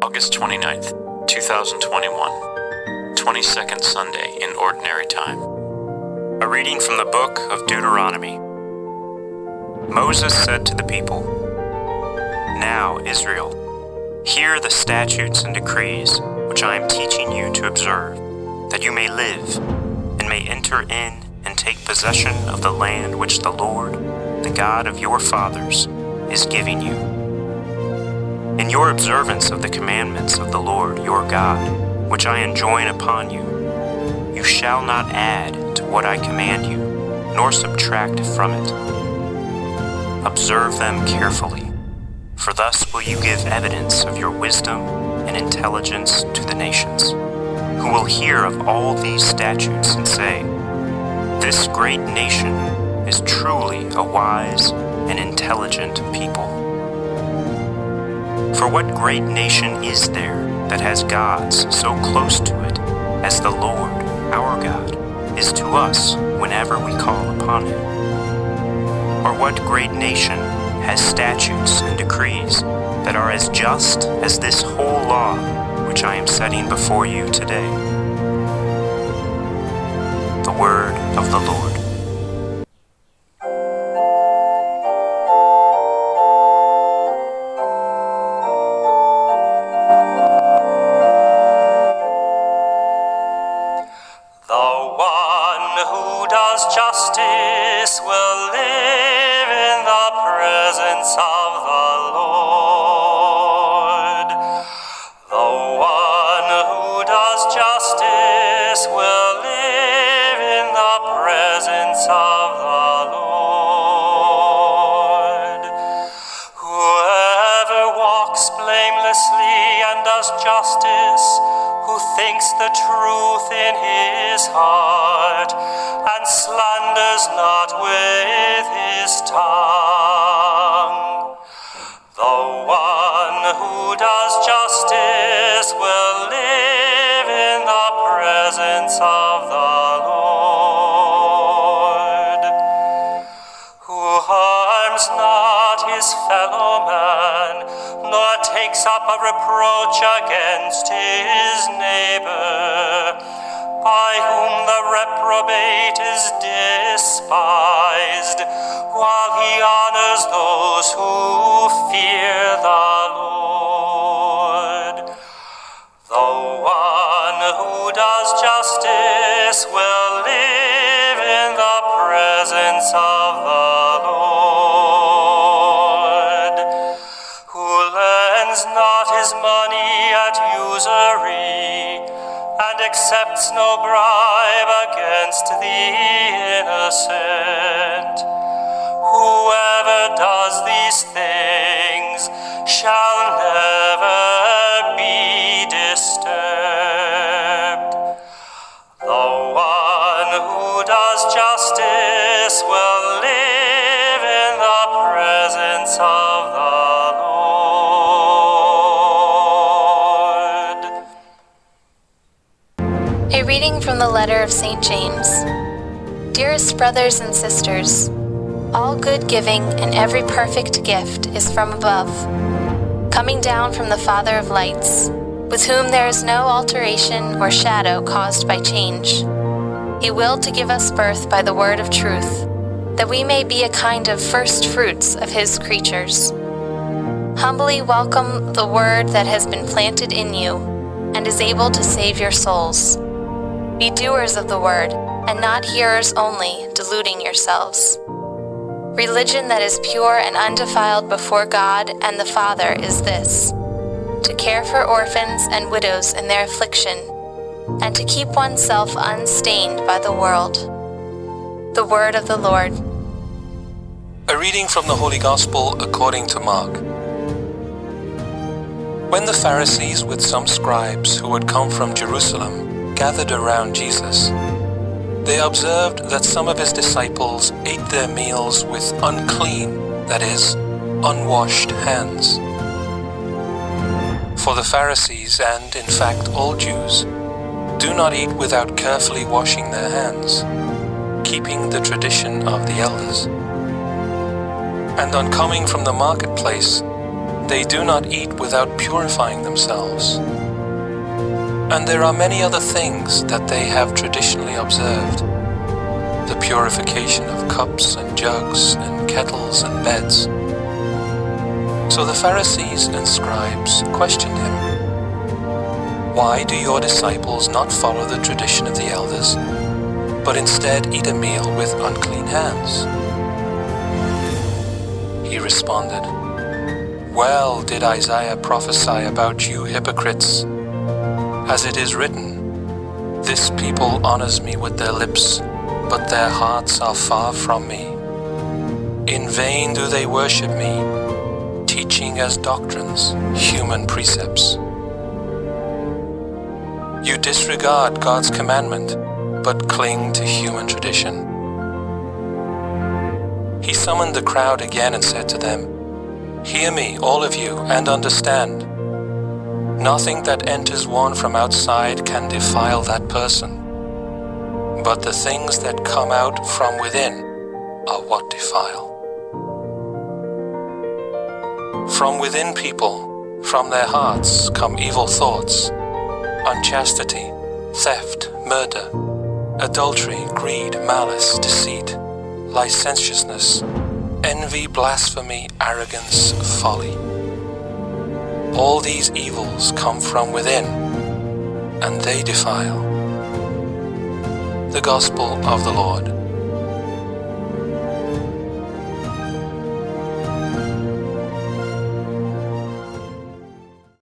August 29th, 2021, 22nd Sunday in Ordinary Time. A reading from the book of Deuteronomy. Moses said to the people, "Now, Israel, hear the statutes and decrees which I am teaching you to observe, that you may live, and may enter in and take possession of the land which the Lord, the God of your fathers, is giving you. In your observance of the commandments of the Lord your God, which I enjoin upon you, you shall not add to what I command you, nor subtract from it. Observe them carefully, for thus will you give evidence of your wisdom and intelligence to the nations, who will hear of all these statutes and say, 'This great nation is truly a wise and intelligent people.' For what great nation is there that has gods so close to it as the Lord, our God, is to us whenever we call upon him? Or what great nation has statutes and decrees that are as just as this whole law which I am setting before you today?" The word of the Lord. Justice will live in the presence of the Lord. The one who does justice will live in the presence of the Lord. Whoever walks blamelessly and does justice, who thinks the truth in his heart, and slanders not with his tongue. The one who does justice will live in the presence of the Lord. Who harms not his fellow man, nor takes up a reproach against his neighbor, by whom the reprobate is despised, while he honors those who fear the Lord. The one who does justice will live in the presence of the Lord, who lends not his money at usury, and accepts no bribe against the innocent. Whoever does these things shall never be disturbed. The one who does justice will live in the presence of the Lord. A reading from the letter of St. James. Dearest brothers and sisters, all good giving and every perfect gift is from above, coming down from the Father of lights, with whom there is no alteration or shadow caused by change. He willed to give us birth by the word of truth, that we may be a kind of first fruits of his creatures. Humbly welcome the word that has been planted in you and is able to save your souls. Be doers of the word, and not hearers only, deluding yourselves. Religion that is pure and undefiled before God and the Father is this: to care for orphans and widows in their affliction, and to keep oneself unstained by the world. The word of the Lord. A reading from the Holy Gospel according to Mark. When the Pharisees with some scribes who had come from Jerusalem gathered around Jesus, they observed that some of his disciples ate their meals with unclean, that is, unwashed hands. For the Pharisees, and in fact all Jews, do not eat without carefully washing their hands, keeping the tradition of the elders. And on coming from the marketplace, They do not eat without purifying themselves. And there are many other things that they have traditionally observed. The purification of cups and jugs and kettles and beds. So the Pharisees and scribes questioned him. Why do your disciples not follow the tradition of the elders, but instead eat a meal with unclean hands? He responded, Well did Isaiah prophesy about you hypocrites, as it is written, This people honors me with their lips, but their hearts are far from me. In vain do they worship me, teaching as doctrines human precepts. You disregard God's commandment, but cling to human tradition. He summoned the crowd again and said to them, Hear me, all of you, and understand. Nothing that enters one from outside can defile that person, but the things that come out from within are what defile. From within people, from their hearts, come evil thoughts, unchastity, theft, murder, adultery, greed, malice, deceit, licentiousness, envy, blasphemy, arrogance, folly. All these evils come from within, and they defile. The Gospel of the Lord.